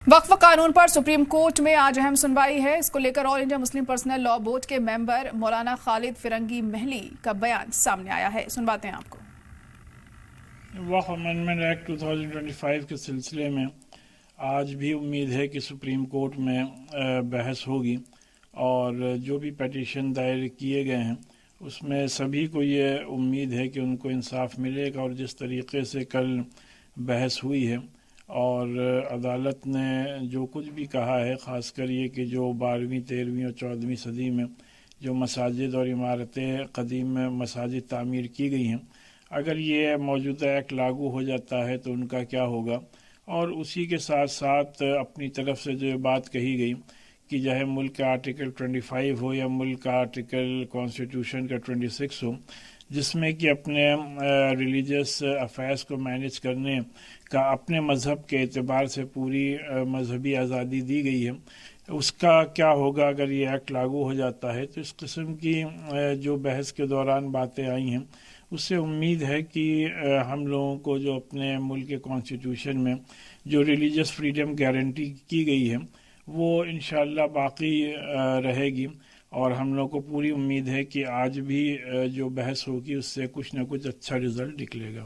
वक्फ कानून पर supreme court में आज अहम सुनवाई है। इसको लेकर all India Muslim personal law board के मेंबर मौलाना खालिद फिरंगी महली का बयान सामने आया है। सुनवाते हैं आपको। वक्फ अमेंडमेंट एक्ट 2025 के सिलसिले में आज भी उम्मीद है कि सुप्रीम कोर्ट में बहस होगी और जो भी पटिशन दायर किए गए हैं उसमें सभी को ये उम्मीद है कि उनको इंसाफ मिलेगा। और जिस तरीके से कल बहस हुई है और अदालत ने जो कुछ भी कहा है, ख़ासकर ये कि जो 12वीं 13वीं और 14वीं सदी में जो मसाजिद और इमारतें कदीम में मसाजिद तामीर की गई हैं, अगर ये मौजूदा एक्ट लागू हो जाता है तो उनका क्या होगा। और उसी के साथ साथ अपनी तरफ से जो बात कही गई कि चाहे मुल्क का आर्टिकल 25 हो या मुल्क का आर्टिकल कॉन्स्टिट्यूशन का 26 हो, जिसमें कि अपने रिलीजियस अफेयर्स को मैनेज करने का अपने मज़हब के एतबार से पूरी मजहबी आज़ादी दी गई है, उसका क्या होगा अगर ये एक्ट लागू हो जाता है। तो इस किस्म की जो बहस के दौरान बातें आई हैं उससे उम्मीद है कि हम लोगों को जो अपने मुल्क के कॉन्स्टिट्यूशन में जो रिलीजियस फ्रीडम गारंटी की गई है वो इंशाअल्लाह बाकी रहेगी। और हम लोग को पूरी उम्मीद है कि आज भी जो बहस होगी उससे कुछ न कुछ अच्छा रिज़ल्ट निकलेगा।